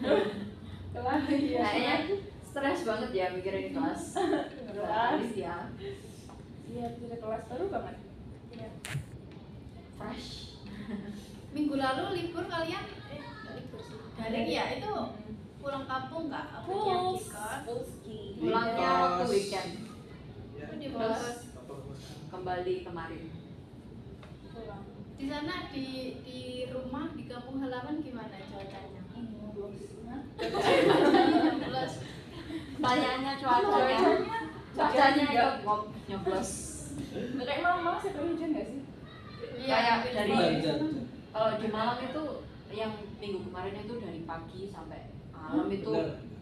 Kelas ya. Kayaknya stres banget ya mikirin kelas. Kelas. Ya. Iya, tidak kelas baru banget. Iya. Fresh. Minggu lalu libur kalian nggak libur sih. Daring ya itu pulang kampung nggak? Apa Full kan? ski. Pulangnya waktu weekend. Aku di Terus bos. kembali kemarin. Pulang. Di sana di rumah di kampung halaman gimana cuacanya? Nyoblos. Pertanyaannya cuacanya. Cuacanya ikut nyoblos. Kayak malam sih hujan nggak sih? Kayak mungkin dari sih. kalau di Malang itu yang minggu kemarin itu dari pagi sampai malam itu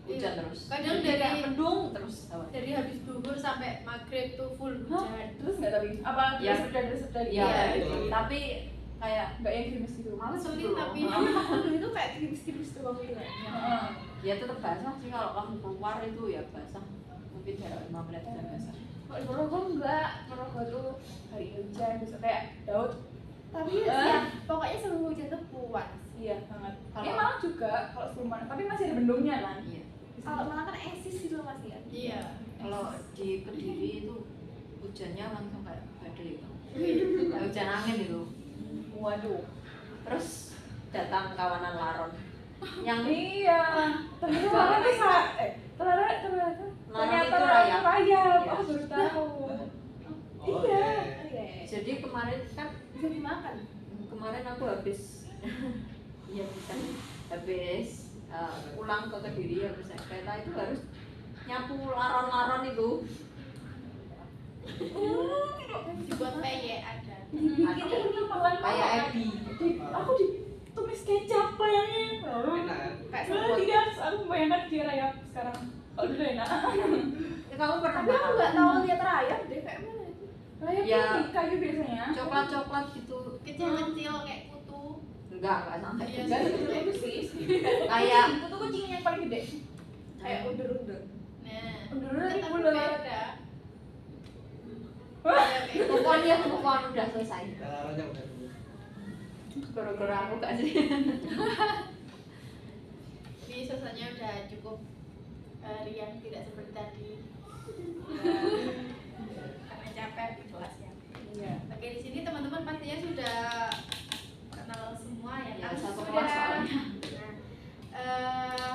hujan terus. Kadang Jadi dari- kayak mendung terus. Dari habis duhur sampai maghrib tuh full hujan. Terus nggak tapi apa? Ya. Terus Iya, Iya, gitu. iya. Tapi kayak nggak yang gerimis gitu. males Sulit gitu loh. tapi Dulu itu kayak gerimis-gerimis tuh bang itu. Ya tetap basah sih kalau kamu keluar itu ya basah. Mungkin jarak 5 menit udah basah. Kalau di Ponorogo enggak, Ponorogo tuh hari hujan, bisa kayak Daud. tapi ya, pokoknya sebelum hujan tuh puas. Iya banget. Kalau- Malang juga kalau sebelum Malang, tapi masih ada bendungnya kan. Iya. Kalau Malang kan eksis gitu Mas ya. Iya. Kalau di Kediri itu hujannya langsung kayak badai itu. Kayak hujan angin itu. Waduh. Terus datang kawanan laron. Yang Iya. Ternyata Malang bisa. Ternyata Laron itu rayap. Rayap. Iya. Aku baru tahu. Oh, Iya. Jadi kemarin kan Bisa dimakan. kemarin aku habis ya bisa habis pulang ke Kediri habis naik kereta itu harus nyapu laron-laron itu. Dibuat peyek ada. Kita ini makan Kayak Ebi. Aku ditumis kecap bayangin. Enak. Kayak Tidak, aku membayangkan dia rayap sekarang. Kalau dulu enak. Ya, kamu pernah Tapi aku makan? nggak tahu lihat rayap deh kayak mana itu. Rayap Ya. tuh di kayu biasanya. Coklat-coklat gitu. Kecil-kecil kayak kutu. Enggak sampai. Iya. Enggak seperti itu sih. Kayak Itu tuh kucing yang paling gede. Kayak undur-undur. Nah, Undur-undur di tetap mulut. beda. Wah. Iya, kayak gitu. pokoknya udah selesai. Laronnya udah dulu. Gara-gara aku gak sih. Ini suasananya udah cukup riang, tidak seperti tadi. Karena capek di kelas ya. Iya. Oke, di sini teman-teman pastinya sudah kenal semua ya Ya, kan? satu Sudah. kelas soalnya. Nah,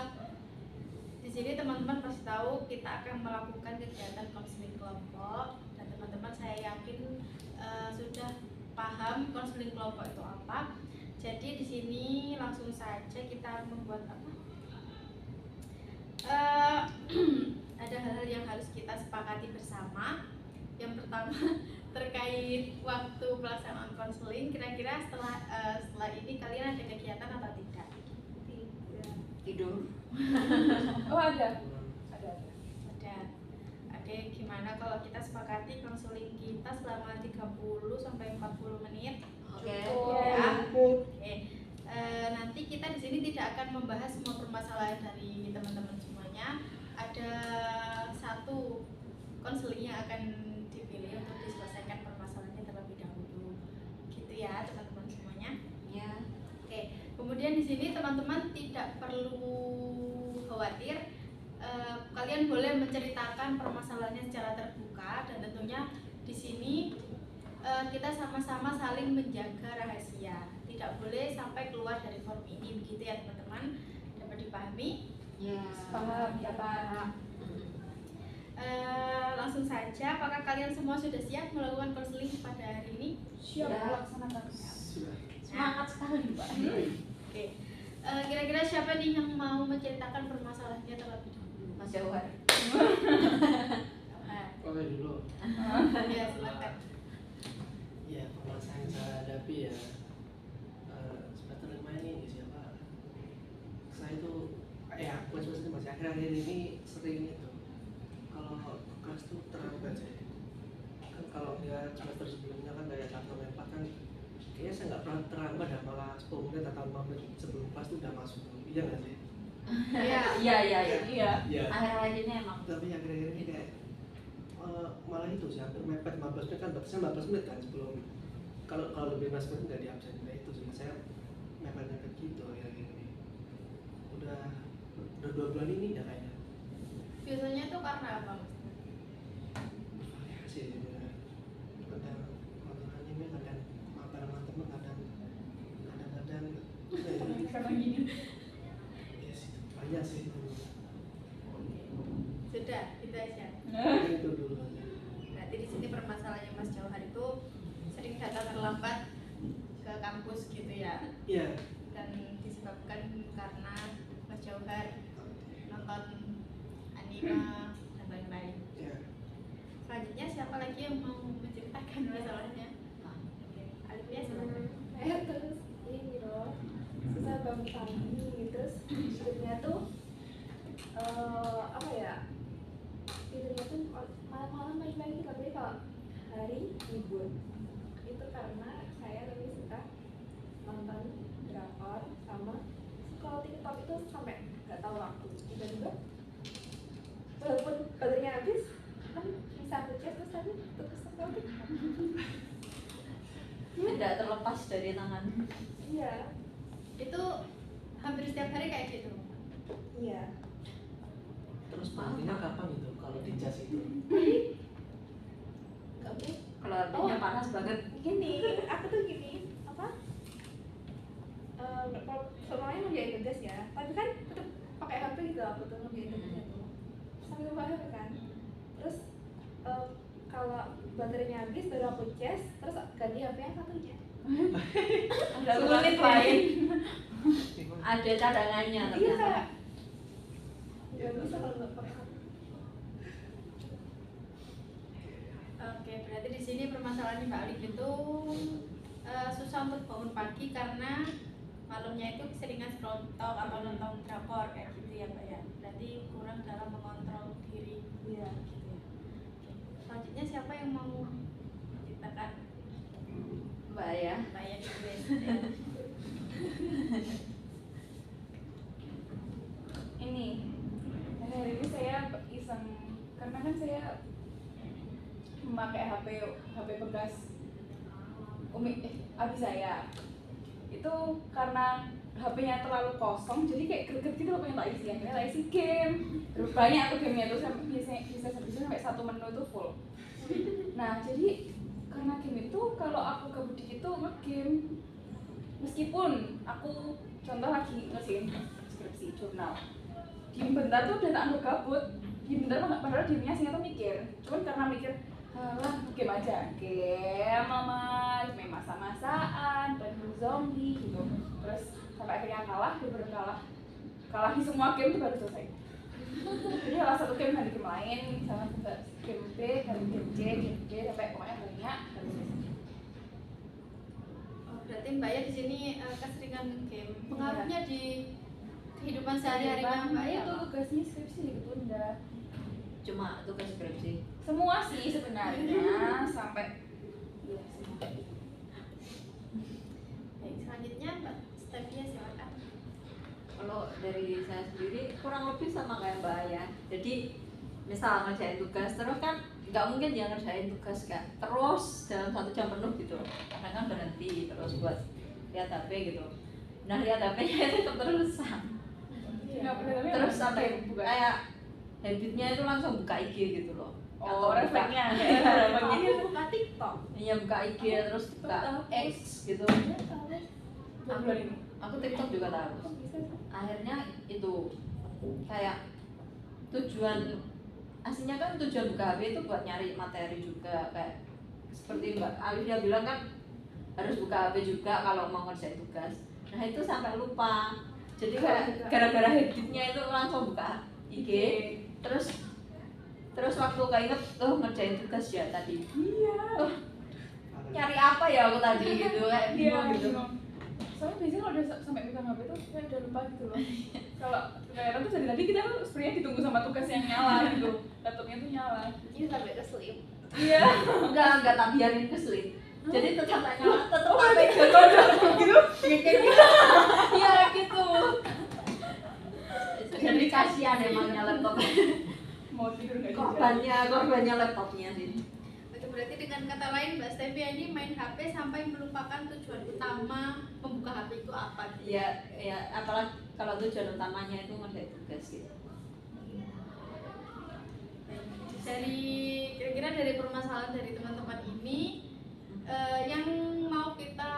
di sini teman-teman pasti tahu kita akan melakukan kegiatan konseling kelompok dan teman-teman saya yakin sudah paham konseling kelompok itu apa. Jadi di sini langsung saja kita membuat apa? Ada hal-hal yang harus kita sepakati bersama. Yang pertama terkait waktu pelaksanaan konseling. Kira-kira setelah ini kalian ada kegiatan atau tidak? Tidur. Oh ada. Ada. Ada. Oke, gimana kalau kita sepakati konseling kita selama 30 sampai 40 menit? Oke. Ya. Oke. Nanti kita di sini tidak akan membahas semua permasalahan dari teman-teman semuanya. Ada satu konseling yang akan dipilih untuk diselesaikan permasalahannya terlebih dahulu. Gitu ya, teman-teman semuanya. Ya. Oke. Kemudian di sini teman-teman tidak perlu khawatir. Kalian boleh menceritakan permasalahannya secara terbuka dan tentunya di sini kita sama-sama saling menjaga rahasia. Tidak boleh sampai keluar dari forum ini, begitu ya teman-teman. Dapat dipahami? Ya. Paham, dapat. Langsung saja, apakah kalian semua sudah siap melakukan konseling pada hari ini? Siap Ya. laksanakan. Sudah. Semangat sekali, Pak. Oke. Kira-kira siapa nih yang mau menceritakan permasalahannya terlebih dahulu? Mas Jawar. Oke dulu. Ya, silakan. Ya, permasalahan yang saya hadapi ya semester 5 ini siapa? Saya itu aku semester masih akhir-akhir ini sering itu kalau kelas tuh terlambat saya. Kan kalau dia semester sebelumnya kan kayak 1 sampai 4 kan kayaknya saya nggak pernah terlambat dah, malah 10 menit atau 5 menit sebelum kelas tuh udah masuk. Iya nggak sih? Iya. Iya. Iya. Iya. Akhir-akhir ini emang. Tapi akhir-akhir ini kayak malah itu sih hampir mepet 15 menit kan, batasnya 15 menit kan sebelum kalau lebih 15 menit nggak di absen. Nah itu sih saya mepet-mepet gitu akhir-akhir ini. Udah baru 2 bulan ini ya kayaknya. Biasanya tuh karena apa? Variasi ya. Kadang nonton anime, kadang mabar sama temen, kadang Karena gini. ya sih banyak sih itu. Sudah, itu aja. Itu dulu aja. Berarti di sini permasalahannya Mas Jauhar itu sering datang terlambat ke kampus gitu ya, Iya. dan disebabkan karena Mas Jauhar nonton anime dan lain-lain. Iya. Selanjutnya siapa lagi yang mau menceritakan masalahnya? Alifia silakan. Saya terus ini loh susah bangun pagi, terus tidurnya tuh apa ya, tidurnya tuh malam-malam pagi-pagi, tapi kalau hari libur itu karena saya lebih suka nonton drakor sama scroll TikTok itu sampai nggak tahu waktu, tiba-tiba walaupun baterainya habis kan bisa ngechat terus tadi terus scroll TikTok. Tidak terlepas dari tangan. Iya, Itu hampir setiap hari kayak gitu. iya. Terus matinya kapan itu kalau di jas itu? Oke. Kalau artinya panas banget. Gini, aku tuh gini, apa? Kalau semuanya ngerjain tugas ya, tapi kan tetap pakai HP gitu aku tuh ngerjain tugasnya tuh sambil lupa HP kan. Terus kalau baterainya habis baru aku cas, terus ganti HP yang satunya. Ada Sulit lain. Ada cadangannya Iya ternyata. kayak nggak bisa kalau nggak pakai HP. Oke, berarti di sini permasalahan Mbak Alif itu susah untuk bangun pagi karena malamnya itu keseringan scroll TikTok atau nonton drakor kayak gitu ya Mbak ya. Berarti kurang dalam mengontrol diri. Iya. Gitu ya. Oke. Selanjutnya siapa yang mau menceritakan? Mbak ya. Mbak ya dulu ya. Ini hari ini saya iseng karena kan saya memakai HP bekas abi saya. Itu karena HP-nya terlalu kosong, jadi kayak greget gitu loh, pengen tak isi. Akhirnya tak isi game. Terus banyak tuh gamenya tuh, bisa sampai 1 menu itu full. Nah jadi karena game itu kalau aku kebudik itu nge-game, meskipun aku contoh lagi ngerjain skripsi jurnal, diem bentar tuh udah tak anggap gabut. Diem bentar tuh padahal diemnya sih tuh mikir, cuman karena mikir alah game aja, game mama main masa-masaan, bantu zombie gitu. Terus sampai akhirnya kalah, bener-bener kalah di semua game itu baru selesai. Jadi salah satu game ganti game lain, misalnya game B, ganti game C, game D, sampai pokoknya banyak baru selesai. Oh, berarti Mbak ya di sini keseringan game. Pengaruhnya di kehidupan sehari-harinya Mbak ya itu apa? tugasnya skripsi ditunda. Cuma tugas skripsi. Semua sih sebenarnya sampai iya semua. Baik, selanjutnya Mbak Stevia silakan. Kalau dari saya sendiri kurang lebih sama kayak Mbak ya. Jadi misal ngerjain tugas terus kan nggak mungkin dia ngerjain tugas kan terus dalam 1 jam penuh gitu. Karena kan berhenti terus buat lihat HP gitu. Nah lihat HP-nya itu keterusan. Terus sampai kayak habitnya itu langsung buka IG gitu loh. Oh, Atau refleksnya buka- refleksnya. Aku buka TikTok. Iya buka IG terus buka X gitu. Bulan ini. Aku TikTok juga tahu. Kok bisa sih? Akhirnya itu kayak tujuan aslinya kan tujuan buka HP itu buat nyari materi juga, kayak seperti Mbak Alifia bilang kan harus buka HP juga kalau mau ngerjain tugas. Nah itu sampai lupa. Jadi kayak gara-gara habitnya itu langsung buka IG, terus waktu keinget ngerjain tugas ya tadi. Iya. Nyari apa ya aku tadi gitu kayak bingung gitu. Soalnya biasanya kalau udah sampai pegang HP tuh kayak udah lupa gitu loh. Kalau kayak tuh dari tadi kita sebenarnya ditunggu sama tugas yang nyala gitu. Laptopnya tuh nyala. Ini sampai keselip. Iya. Enggak tak biarin keselip. Jadi tetap tak nyala, tetap Oh, tak berarti pegang. gitu? Kayak gitu. Iya gitu. Jadi kasihan emangnya laptop. Mau tidur nggak Korbannya laptopnya sih. Oke, berarti dengan kata lain Mbak Stevia ini main HP sampai melupakan tujuan utama membuka HP itu apa? Ya apalagi kalau tujuan utamanya itu ngerjain tugas gitu. Dari kira-kira dari permasalahan dari teman-teman ini yang mau kita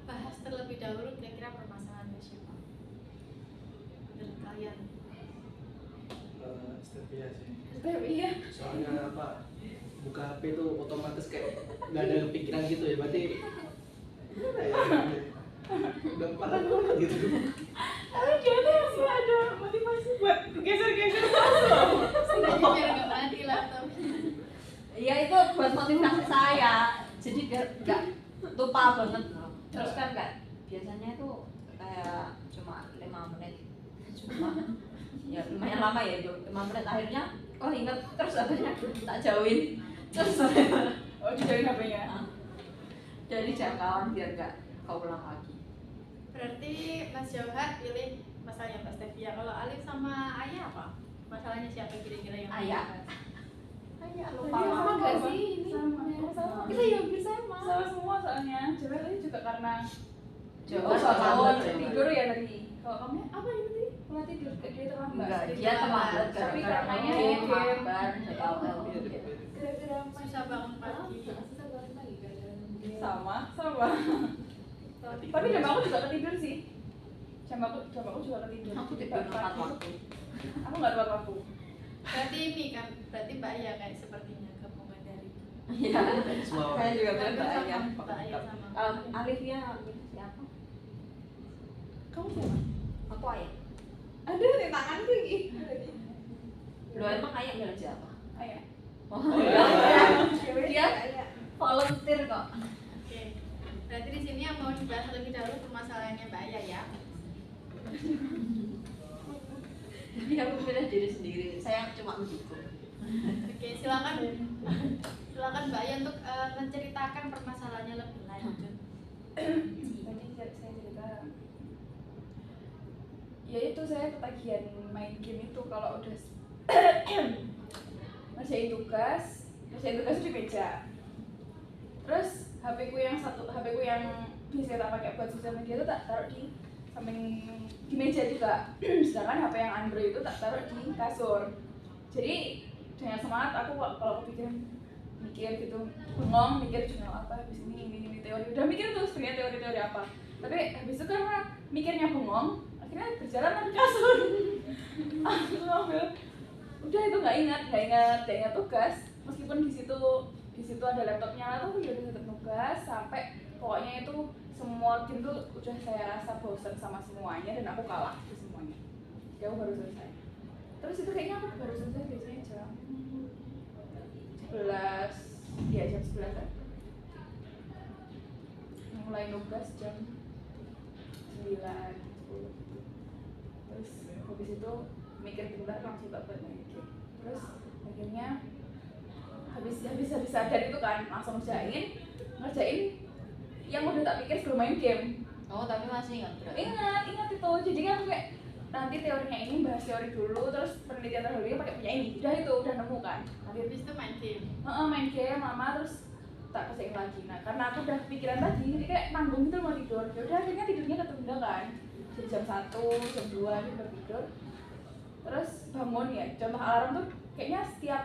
bahas terlebih dahulu, kira-kira permasalahannya siapa? Menurut kalian? Stevia sih. Iya. Soalnya apa? Buka HP itu otomatis kayak nggak ada pikiran gitu ya, berarti gimana ya? Udah parah banget gitu. Tapi dia tuh masih ada motivasi buat geser-geser Setidaknya biar nggak mati laptop. Iya itu buat motivasi saya, jadi biar nggak lupa banget loh. Terus kan nggak biasanya itu kayak cuma 5 menit, cuma ya lumayan lama ya, 5 menit akhirnya oh inget terus akhirnya tak jauhin terus Oh, dijauhin HP-nya. dari jangkauan biar nggak keulang lagi. Berarti Mas Jauhar pilih masalahnya Mbak Stevia. Kalau Alif sama Ayah apa? Masalahnya siapa kira-kira yang Ayah. Ayah Tadi lupa. sama nggak apa? sih ini? Sama. Sama. Kita ya hampir sama. Sama semua soalnya. Coba tadi juga karena Jauhar soal sama tidur ya tadi. Kalau kamu apa itu tadi? Pola tidur dia terlambat. Enggak, dia terlambat Tapi gara-gara karenanya game, game. mabar, jadwal. Gara-gara Susah bangun pagi. Susah bangun pagi gara-gara game. Sama. Tapi jam aku juga ketidur sih. Jam aku juga ketidur. Aku tidur tepat waktu. Aku nggak tepat waktu. Berarti ini kan, berarti Mbak Ayah kayak sepertinya gabungan dari Iya. Semua. Saya juga bilang Mbak Mbak Ayah. Mbak Ayah sama Alifnya siapa? Kamu siapa? Aku Ayah. Ada di tangan tuh ini. Lo emang Ayah bilang siapa? Ayah. Oh, Dia dia volunteer kok. Oke. Berarti di sini yang mau dibahas lebih dahulu permasalahannya Mbak Ayah ya. Jadi aku pilih diri sendiri. Saya cuma begitu. Oke, silakan. Silakan Mbak Ayah untuk menceritakan permasalahannya lebih lanjut. Tadi saya cerita. Ya itu saya ketagihan main game itu kalau udah ngerjain tugas itu di meja. Terus HP ku yang biasa tak pakai buat sosial media itu tak taruh di samping di meja juga. Sedangkan HP yang Android itu tak taruh di kasur. Jadi dengan semangat aku kalau kepikiran mikir gitu, bengong mikir jurnal apa habis ini teori. Udah mikir tuh sebenarnya teori-teori apa. Tapi habis itu karena mikirnya bengong, akhirnya berjalan ke kasur. Aku ngambil. Udah itu nggak ingat tugas. Meskipun di situ ada laptopnya tuh udah tetap tugas sampai pokoknya itu semua game tuh udah saya rasa bosan sama semuanya dan aku kalah di semuanya. Jadi aku baru selesai. Terus itu kayaknya aku baru selesai biasanya jam 11, ya jam 11 kan. Mulai nugas jam 9, 10 gitu. Terus habis itu mikir bentar langsung tak buat main game. Terus akhirnya habis sadar itu kan langsung ngerjain yang udah tak pikir sebelum main game. Oh, tapi masih ingat berarti. Ingat itu. Jadi kan aku kayak nanti teorinya ini bahas teori dulu, terus penelitian terdahulunya pakai punya ini. Udah nemu kan. Habis itu main game. Main game lama terus tak kerjain lagi. Nah, karena aku udah pikiran tadi, jadi kayak nanggung gitu mau tidur. Ya udah akhirnya tidurnya ketunda kan. Jadi jam 1, jam 2 gitu tidur. Terus bangun ya. Contoh alarm tuh kayaknya setiap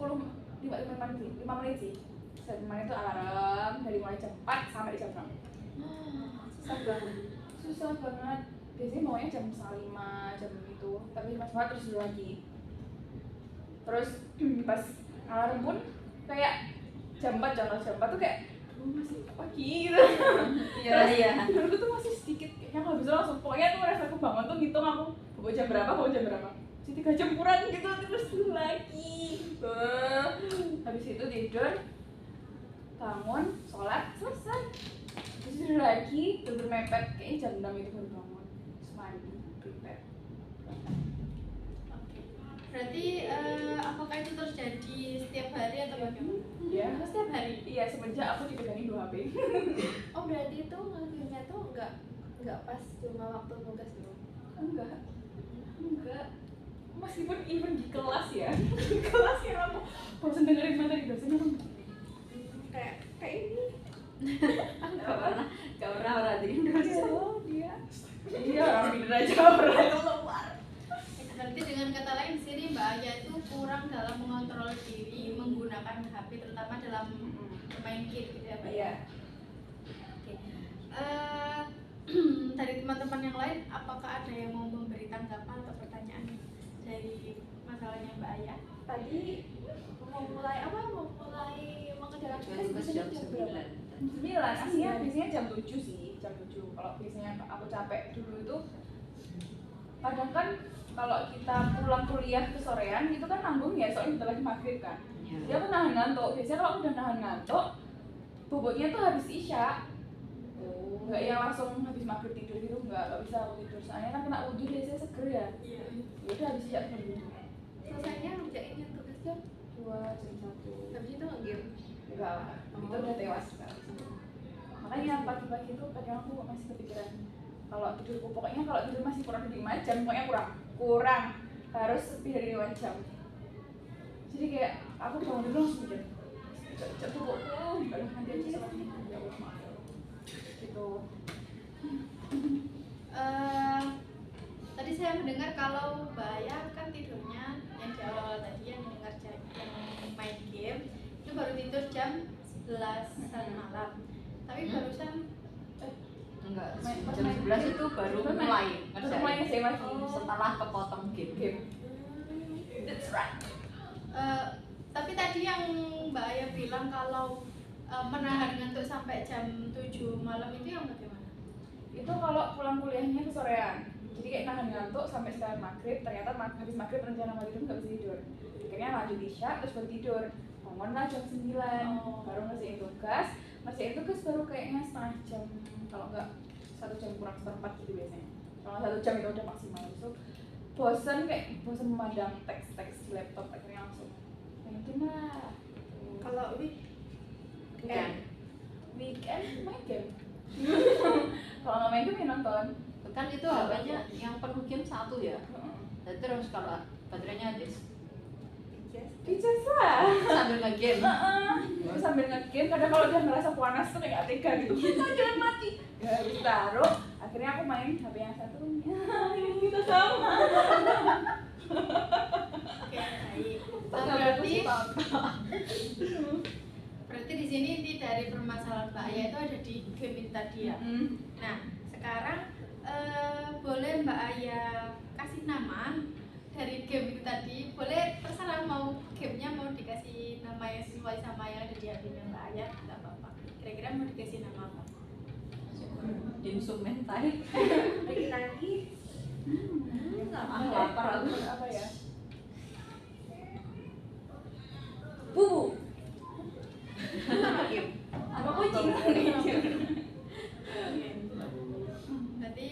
5 menit sih. Setiap 5 menit itu alarm dari mulai jam 4 sampai jam 6. Susah banget. Biasanya maunya jam 5 jam itu, tapi pas banget terus dulu lagi. Terus pas alarm pun kayak jam 4 tuh kayak masih pagi gitu. Iya. Tidurku tuh masih sedikit, kayaknya kalau bisa langsung pokoknya tuh rasa aku bangun tuh ngitung aku bawa jam berapa. Masih 3 jam kurang gitu, terus dulu lagi. Habis itu tidur, bangun, sholat, selesai. Terus tidur lagi, tidur mepet, kayaknya jam 6 itu baru bangun. Terus mandi, prepare. Berarti apakah itu terjadi setiap hari atau bagaimana? Ya, Setiap hari. iya semenjak aku dipegangin 2 HP. Oh berarti itu ngelakuinnya tuh nggak pas cuma waktu tugas doang. Enggak. Meskipun even di kelas ya, di kelas yang aku bosan dengerin materi dosennya tuh kayak ini. Gak pernah perhatiin dosen. Dia orang pinter aja. mengontrol diri menggunakan HP terutama dalam bermain game gitu ya Pak? Iya. Oke. Dari teman-teman yang lain, apakah ada yang mau memberi tanggapan atau pertanyaan dari masalahnya Mbak Aya? Tadi mau mulai mengerjakan tugas Tugas biasanya jam jam berapa? 9, aslinya biasanya jam 7 sih, jam 7. Kalau biasanya aku capek dulu itu kadang kan kalau kita pulang kuliah ke sorean itu kan nanggung ya, soalnya bentar lagi maghrib kan. Jadi aku nahan ngantuk, biasanya kalau aku udah nahan ngantuk bobotnya tuh habis isya. Enggak yang langsung habis maghrib tidur gitu, enggak bisa aku tidur. Soalnya kan kena wudhu biasanya seger ya. Iya. Ya udah habis isya tidur. Selesainya ngerjainnya tugas jam 2 jam 1. habis itu nge-game. Enggak lah, itu udah tewas sekarang. Makanya pagi-pagi itu kadang aku masih kepikiran kalau tidurku, pokoknya kalau tidur masih kurang dari 5 jam, pokoknya kurang harus lebih dari 5 jam. Jadi kayak aku bangun dulu langsung mikir cek tubuhku, udah nanti aja ya Allah maaf gitu. Tadi saya mendengar kalau Mbak Aya kan tidurnya yang di awal tadi yang mendengar yang main game itu baru tidur jam 11 malam. Tapi barusan Enggak, Main- jam main 11 game. itu baru Baru mulai Baru mulai ngerjain. ngerjain lagi. Setelah kepotong game. Game. That's right. tapi tadi yang Mbak Aya bilang kalau menahan ngantuk sampai jam 7 malam itu yang bagaimana? Itu kalau pulang kuliahnya ke sorean, jadi kayak nahan ngantuk sampai sekarang maghrib, ternyata habis maghrib rencana mau tidur nggak bisa tidur, akhirnya lanjut isya terus baru tidur, bangunlah jam 9, baru ngerjain tugas baru kayaknya setengah jam, kalau nggak 1 jam kurang seperempat gitu biasanya, kalau 1 jam itu udah maksimal. Itu bosan memandang teks di laptop, akhirnya langsung main game lah. Kalau Weekend main game. Kalau nggak main game ya nonton. Kan itu HP-nya yang penuh game 1 ya. Dan terus kalau baterainya habis Pijat lah. sambil nge-game. Sambil nge-game, kadang kalau udah ngerasa panas tuh kayak gak tega gitu. Jangan mati. Ya habis taruh, akhirnya aku main HP yang satunya. Kita sama. Oke, baik. Berarti di sini inti dari permasalahan Mbak Aya itu ada di game itu tadi ya. Nah, sekarang boleh Mbak Aya kasih nama dari game itu tadi. Boleh terserah mau gamenya mau dikasih nama yang sesuai sama yang ada di HP-nya Mbak Aya, nggak apa-apa. Kira-kira mau dikasih nama apa? Dimsum mentai. Lagi Lapar aku apa ya? Bubu. Apa kucing? Berarti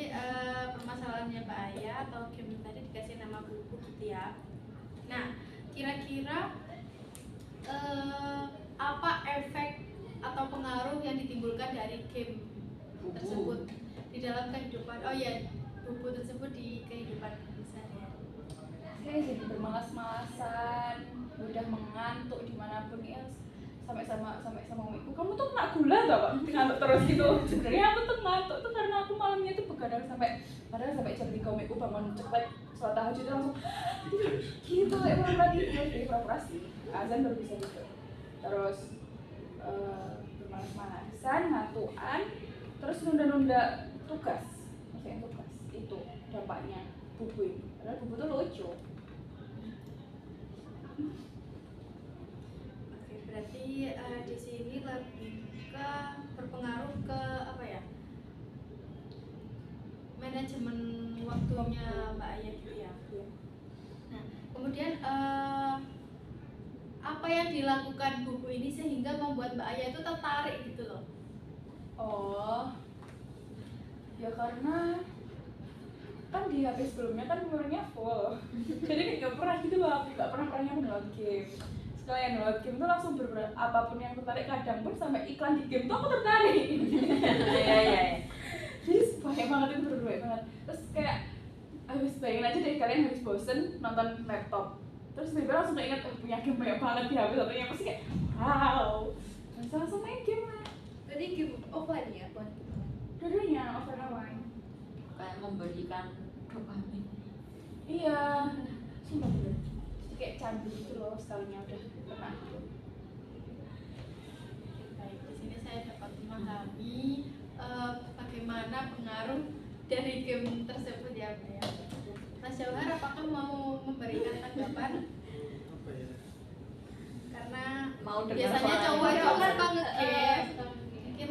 permasalahannya Mbak Aya atau game itu tadi dikasih nama buku gitu ya. Nah, kira-kira apa efek atau pengaruh yang ditimbulkan dari game tersebut di dalam kehidupan? Oh ya, buku tersebut di kehidupan sehari-hari. Saya jadi bermalas-malasan, mudah mengantuk dimanapun ya. Sampai sama umiku, kamu tuh kena gula tau Pak? Ngantuk terus gitu. Sebenarnya aku tuh ngantuk tuh karena aku malamnya tuh begadang sampai jam 3 umiku bangun cepet sholat tahajud itu langsung gitu kayak pura-pura gitu. Jadi pura-pura sih, azan baru bisa gitu. Terus bermalas-malasan, ngantukan, terus nunda-nunda tugas, ngerjain tugas. Itu dampaknya bubu ini. Padahal bubu tuh lucu. Berarti di sini lebih ke berpengaruh ke apa ya, manajemen waktunya Mbak Aya gitu ya. Nah, kemudian apa yang dilakukan buku ini sehingga membuat Mbak Aya itu tertarik gitu loh? Oh, ya karena kan di HP sebelumnya kan memorinya full, jadi nggak pernah gitu loh, nggak pernah yang download game. Setelah yang download game tuh langsung apapun yang tertarik, kadang pun sampai iklan di game tuh aku tertarik. Iya. Jadi banyak banget itu, berduit banget. Terus kayak habis bayangin aja deh kalian habis bosen nonton laptop, terus tiba-tiba langsung keinget punya game banyak banget di HP satunya, pasti kayak wow, langsung main game lah. Berarti game offline ya, buat Dua-duanya offline. Kayak memberikan dopamin. Iya, sumpah bener. Jadi kayak candu gitu loh sekalinya udah kena gitu. Baik, di sini saya dapat memahami bagaimana pengaruh dari game tersebut ya, Pak ya. Mas Jauhar, apakah mau memberikan tanggapan? Apa ya? Karena Mau dengar biasanya suara cowok yang itu kan baru. nge-game, mungkin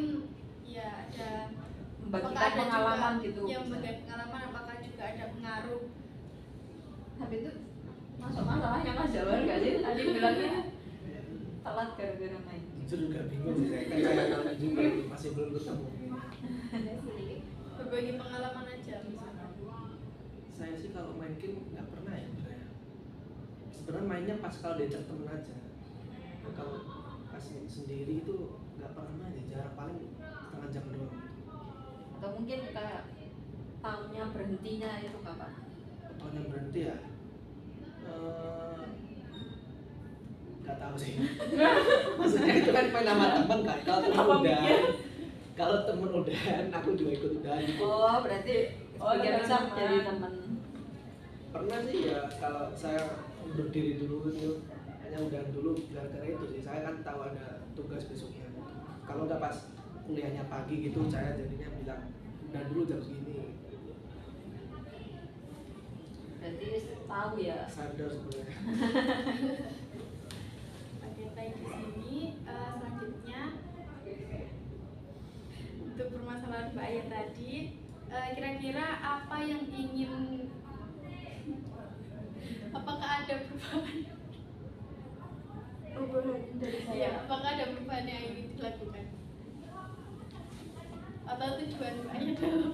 ya ada Membagikan apakah ada pengalaman juga gitu. yang membagi pengalaman, apakah juga ada pengaruh? Tapi itu masuk masalahnya Mas Jawar gak sih? Tadi bilangnya telat gara-gara main. Jujur juga bingung sih, saya kan kayak kalian juga masih belum ketemu. Berbagi pengalaman aja misalnya. Saya sih kalau main game nggak pernah ya sebenarnya. Sebenarnya mainnya pas kalau diajak temen aja. Nah, kalau pas sendiri itu nggak pernah main ya, jarak paling setengah jam doang. Atau mungkin kayak tahunnya berhentinya itu kapan? Tahun yang berhenti ya? Nggak tahu sih. Maksudnya itu kan main sama temen kan. Kalau temen udah, kalau temen udahan, aku juga ikut udahan gitu. Oh, berarti sebagian besar teman. jadi teman. Pernah sih ya, kalau saya berdiri dulu itu hanya udahan dulu gara-gara itu sih. Saya kan tahu ada tugas besoknya. Kalau nggak pas kuliahnya pagi gitu, saya jadinya bilang udah dulu jam segini. Berarti tahu ya. Sadar sebenarnya. Oke, baik, di sini selanjutnya untuk permasalahan Mbak Aya tadi, kira-kira apa yang ingin, apakah ada perubahan? Perubahan dari Ya, saya. apakah ada perubahan yang ingin dilakukan? Atau tujuan Mbak Aya dalam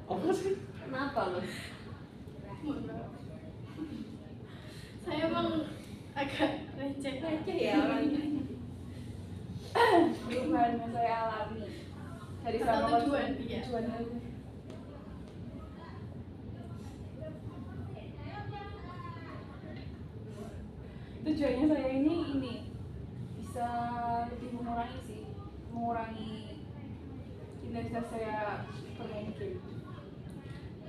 Apa sih? Kenapa loh? mohon maaf. Saya emang agak receh ya orangnya. Perubahan yang saya alami dari Atau selama tujuan, iya. tujuan aku. Tujuannya saya ini bisa lebih mengurangi intensitas saya bermain game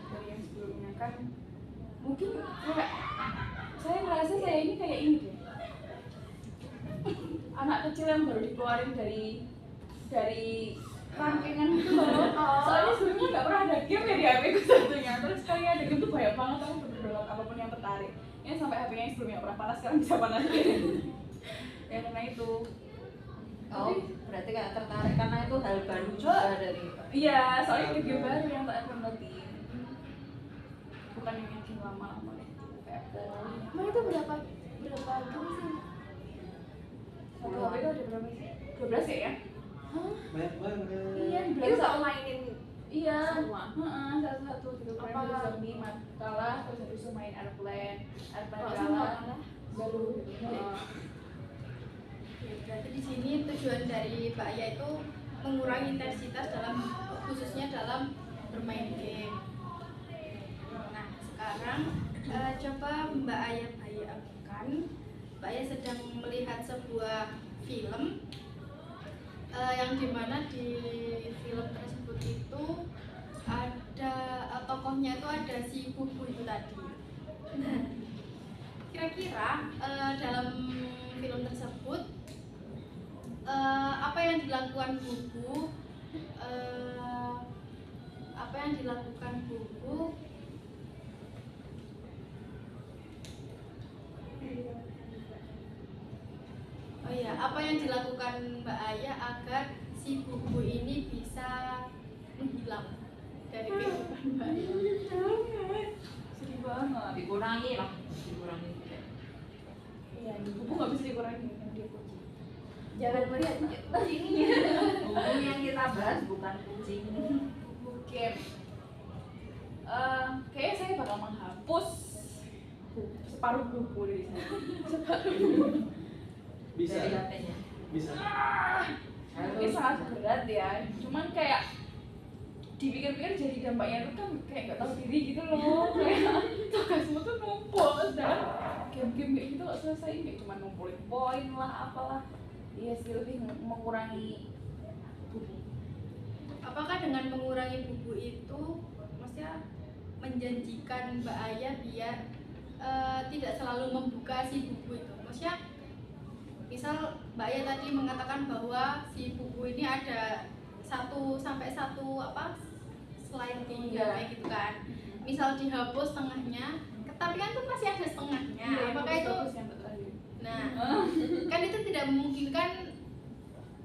dari yang sebelumnya kan. Mungkin kayak saya ngerasa saya ini kayak ini deh, anak kecil yang baru dikeluarin dari rangkengan gitu loh. Soalnya sebelumnya nggak pernah ada game ya di HP ku satunya, terus sekali ada game tuh banyak banget, aku bener-bener apapun yang tertarik. Ini sampai HP-nya yang sebelumnya nggak pernah panas sekarang bisa panas ya karena itu. Oh, berarti kayak tertarik karena itu hal baru juga dari. Iya, soalnya game baru yang tak pernah bukan yang game lama-lama itu kayak Poli. Emang itu berapa game sih? Satu HP itu ada berapa sih? 12 ya? Hah? Banyak banget. Iya, Itu berapa? kalau mainin Iya, semua? satu-satu gitu. Apa? Apa? Zombie kalah, terus habis itu main Airplane Kalau kalah, semua kalah. baru Oke, berarti di sini tujuan dari Mbak Aya itu mengurangi intensitas dalam, khususnya dalam bermain game. Nah, sekarang coba Mbak Aya bayangkan, Mbak Aya sedang melihat sebuah film yang dimana di film tersebut itu ada tokohnya itu ada si Bubu itu tadi. Nah, kira-kira dalam film tersebut apa yang dilakukan Bubu, apa yang dilakukan Bubu oh iya, apa yang dilakukan Mbak Aya agar si Bubu ini bisa menghilang dari kehidupan Mbak Aya? sedih banget. Dikurangi lah, dikurangi. Iya, buku nggak bisa dikurangi kan dia kucing. Jangan melihat ini. Buku yang kita bahas bukan kucing. Bukan. Kayaknya saya bakal menghapus separuh buku dari saya. Bisa. Dari HP-nya. Bisa. Mungkin sangat berat ya. Cuman kayak dipikir-pikir jadi dampaknya itu kan kayak nggak tahu diri gitu loh. Kayak tugasmu tuh numpuk, sedangkan game-game kayak gitu nggak selesai, kayak cuma ngumpulin poin lah apalah. Iya sih, lebih mengurangi buku. Apakah dengan mengurangi Bubu itu maksudnya menjanjikan Mbak Aya biar tidak selalu membuka si buku itu. Maksudnya misal Mbak Aya tadi mengatakan bahwa si buku ini ada 1 sampai 1 slide kayak gitu kan. Misal dihapus setengahnya, tapi kan tuh masih ada setengahnya. Apakah itu nah kan itu tidak memungkinkan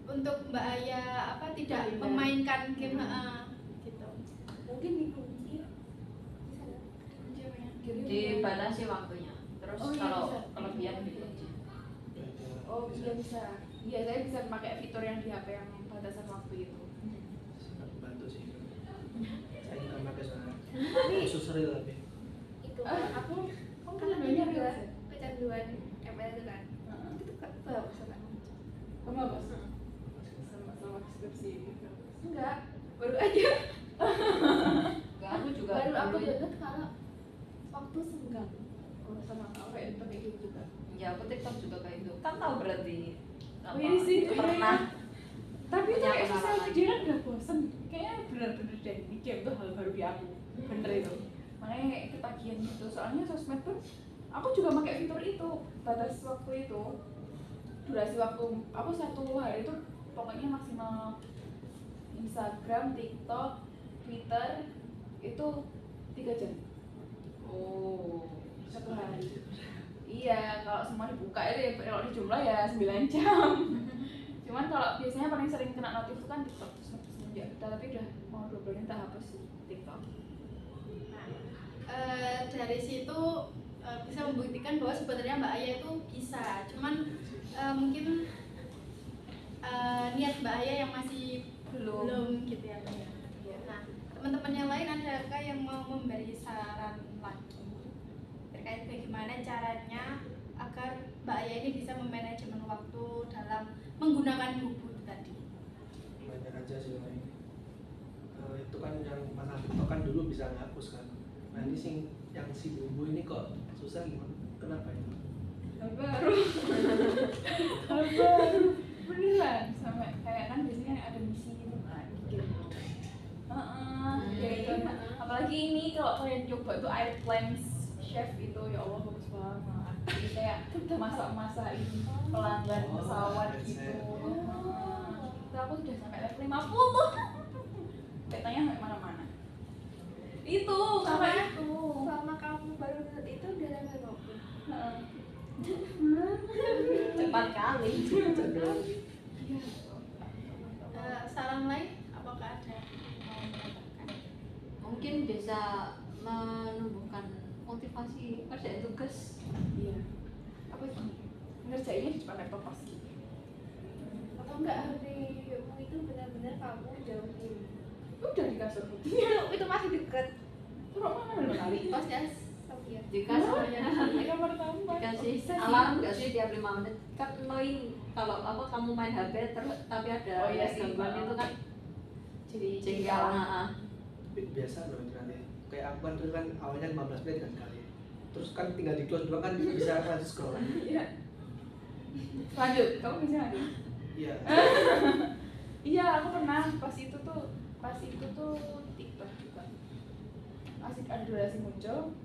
untuk Mbak Aya tidak memainkan game gitu. Mungkin dikunci. Bisa nggak? Kunci apanya? Dibatasi waktunya. Terus Oh, iya, kalau bisa. kelebihan dikunci. Oh iya bisa. Iya saya bisa pakai fitur yang di HP yang batasan waktu itu. Sangat bantu sih. Saya juga pakai soalnya. Khusus real tapi. Itu aku kan namanya juga kecanduan ML itu kan. Itu bagus kan? Kamu apa? Sama skripsi. Enggak, baru aja. Enggak, aku juga Baru aku dulu- banget kalau waktu senggang. Oh, sama aku kayak gitu juga. Ya aku TikTok juga kayak itu. Kan tahu berarti. Oh, iya sih, Pernah. Tapi itu Punya kayak sosial pengalaman. media kan udah bosen. Kayaknya bener-bener deh, ini game tuh hal baru di aku. Bener itu. Makanya kayak ketagihan gitu. Soalnya sosmed tuh, aku juga pakai fitur itu. Batas waktu itu, durasi waktu aku 1 hari itu pokoknya maksimal Instagram, TikTok, Twitter itu 3 jam. Oh. 1 hari. Iya, kalau semua dibuka itu ya, kalau dijumlah ya 9 jam. Cuman kalau biasanya paling sering kena notif itu kan TikTok terus semenjak tapi udah mau 2 bulan tak hapus sih TikTok. Nah, dari situ bisa membuktikan bahwa sebenarnya Mbak Aya itu bisa, cuman mungkin niat Mbak Aya yang masih belum gitu ya. Nah, teman-teman yang lain adakah yang mau memberi saran lagi terkait bagaimana caranya agar Mbak Aya ini bisa memanajemen waktu dalam menggunakan buku tadi? Banyak aja sih lain. Itu kan yang masalah TikTok kan dulu bisa ngapus kan. Nah ini yang si bumbu ini kok susah gimana? Kenapa itu? Hal baru. Hal baru. Beneran sampai kayak kan biasanya ada misi gitu kan gitu. Ya itu. Apalagi ini kalau kalian coba itu air plants chef itu ya Allah bagus banget. Jadi kayak udah masak-masakin pelanggan pesawat gitu. Itu aku udah sampai level 50. Petanya sampai mana-mana. Itu sampai itu. Selama kamu baru nonton itu udah level berapa? Cepat kali. Saran lain apakah ada yang mau menambahkan? Mungkin bisa menumbuhkan motivasi kerjaan tugas. Iya. Apa gini? Ngerjainnya di depan laptop pasti. Atau enggak HPmu itu benar-benar kamu jauhin? Udah di kasur. Itu masih deket. Turun mana berapa kali? Pas ya Sofia. Dikasih Di kamar tamu. dikasih Bisa sih. alarm nggak sih tiap 5 menit kan annoying kalau kamu main HP terus tapi ada Oh iya sih. gangguan itu kan Jadi jengkel. Biasa loh itu nanti. Kayak aku kan dulu kan awalnya 15 menit kan sekali. Terus kan tinggal di close doang kan bisa lanjut scroll kan. Iya. Lanjut, kamu bisa lanjut. Iya. Iya, aku pernah pas itu tuh TikTok juga. Asik ada durasi muncul,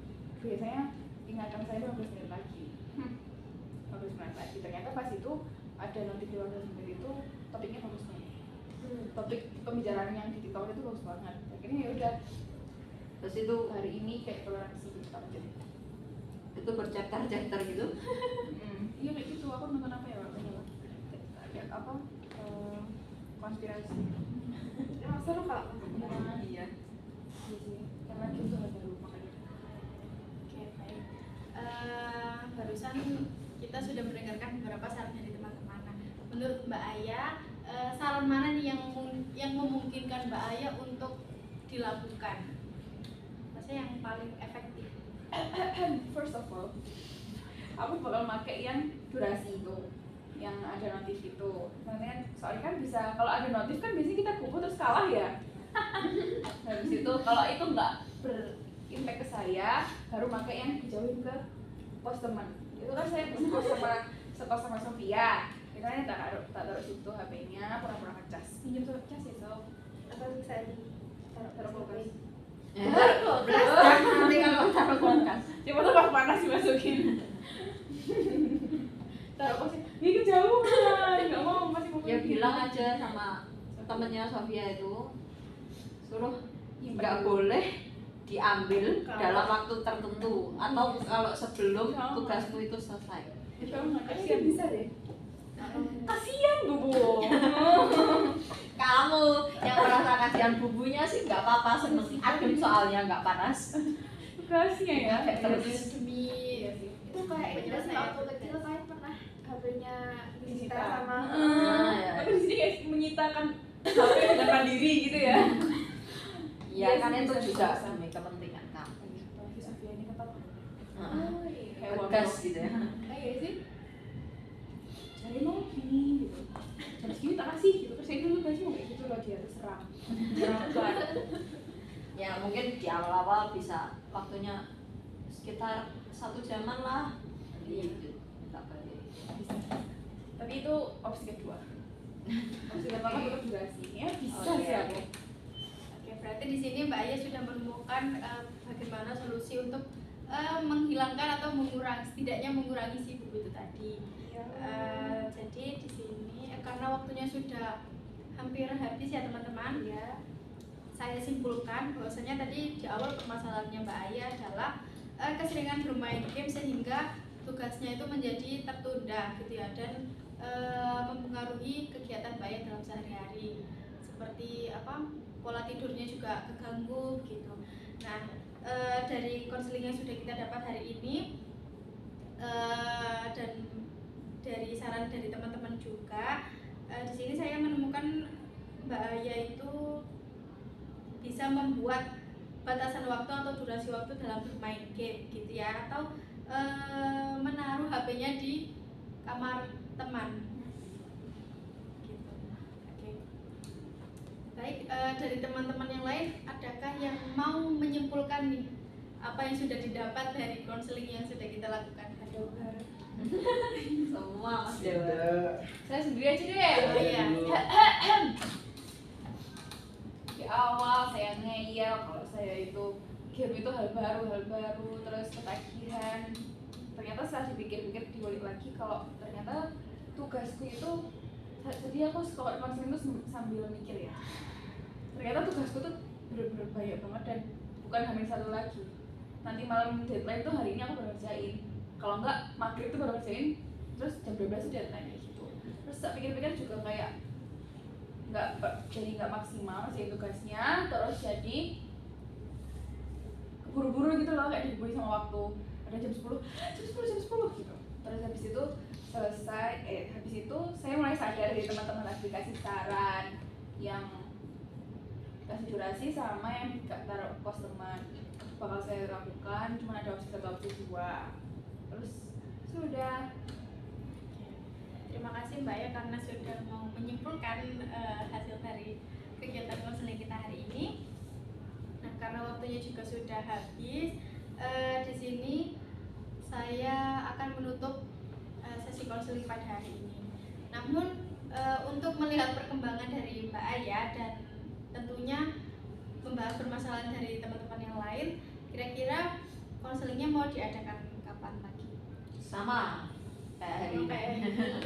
biasanya ingatan saya 15 menit lagi. 15 menit lagi. Ternyata pas itu ada notif 15 menit itu topiknya bagus banget. Topik pembicaraan yang di TikTok itu bagus banget. Akhirnya ya udah Terus itu hari ini kayak toleransi kita jadi. itu berchapter-chapter gitu. Iya kayak gitu. Aku nonton apa ya waktu itu? Kayak apa? Konspirasi. Emang seru kak? Iya. Karena itu hal baru makanya. Oke, baik. Barusan kita sudah mendengarkan beberapa saran dari teman-teman. Nah, menurut Mbak Aya, saran mana nih yang memungkinkan Mbak Aya untuk dilakukan? Maksudnya yang paling efektif? First of all, aku bakal pakai yang durasi itu, yang ada notif itu. Soalnya kan bisa kalau ada notif kan biasanya kita kumpul terus kalah ya. Habis itu kalau itu nggak berimpact ke saya, baru pakai yang dijauhin ke pos teman. Itu kan saya sekos sama Sofia. Itu kan tak taruh situ HP-nya, pura-pura ngecas. Pinjam cas ya Sof. Atau bisa Taruh kulkas. Nanti kalau taruh kulkas. Cuma tuh pas panas sih mas. masukin. Taruh pasti, ini kejauhan, nggak mau masih mau. Ya bilang aja sama temennya Sofia itu, suruh nggak boleh diambil dalam waktu tertentu atau kalau sebelum tugasmu itu selesai. Kasian bisa deh. Kasian bubu. Kamu yang merasa kasihan bubunya sih nggak apa-apa, seneng adem soalnya nggak panas. Kasian ya. Kayak terus. demi Itu kayak kita sih waktu kecil kan pernah HP-nya disita Disita. sama ya. Tapi di sini kayak menyitakan HP dengan mandiri gitu ya. Iya kan Iya, itu bisa, juga bisa. demi kepentingan kamu. Tapi Sofia ini ketat. Heeh. Oh iya. Kayak Tegas gitu ya. Iya sih. Cari mau gini gitu. Jam segini tak kasih gitu. Terus saya dulu kasih mau kayak gitu loh dia terus serang. Serang banget. Ya mungkin di awal-awal bisa waktunya sekitar 1 jaman lah. Gitu. Minta balik. Tapi itu opsi kedua. Opsi pertama tetap durasi. Ya bisa Oh, sih iya. aku. Oke, berarti di sini Mbak Aya sudah menemukan bagaimana solusi untuk menghilangkan atau mengurangi, setidaknya mengurangi si buku itu tadi. Jadi di sini karena waktunya sudah hampir habis ya teman-teman. Iya. Saya simpulkan bahwasanya tadi di awal permasalahannya Mbak Aya adalah keseringan bermain game sehingga tugasnya itu menjadi tertunda gitu ya, dan mempengaruhi kegiatan Mbak Aya dalam sehari-hari, seperti apa, pola tidurnya juga keganggu gitu. Nah, dari konseling yang sudah kita dapat hari ini dan dari saran dari teman-teman juga, di sini saya menemukan Mbak Aya itu bisa membuat batasan waktu atau durasi waktu dalam bermain game gitu ya, atau menaruh HP-nya di kamar teman gitu. Oke. Baik, dari teman-teman yang lain adakah yang mau menyimpulkan nih apa yang sudah didapat dari konseling yang sudah kita lakukan? Semua Mas Dewa. Tidak. Saya sendiri aja deh. Oh iya. Di awal saya ngeyel kalau saya itu game itu hal baru terus ketagihan. Ternyata setelah dipikir-pikir dibalik lagi kalau ternyata tugasku itu, jadi aku kalau konseling itu sambil mikir ya, ternyata tugasku tuh bener-bener banyak banget dan bukan hamil satu lagi. Nanti malam deadline tuh hari ini aku baru ngerjain, kalau enggak maghrib tuh baru ngerjain, terus jam 12 tuh deadline gitu. Terus tak pikir-pikir juga kayak nggak maksimal sih tugasnya, terus jadi keburu-buru gitu loh, kayak diburu sama waktu. Ada jam 10 gitu. Terus habis itu selesai, habis itu saya mulai sadar dari teman-teman aplikasi saran yang kasih durasi sama yang gak taruh pos teman bakal saya lakukan, cuma ada opsi 1 opsi 2. Terus sudah. Terima kasih Mbak ya karena sudah mau menyimpulkan hasil dari kegiatan konseling kita hari ini. Nah, karena waktunya juga sudah habis, di sini saya akan menutup sesi konseling pada hari ini. Namun untuk melihat perkembangan dari Mbak Aya dan tentunya membahas permasalahan dari teman-teman yang lain, kira-kira konselingnya mau diadakan kapan lagi? Sama kayak hari ini.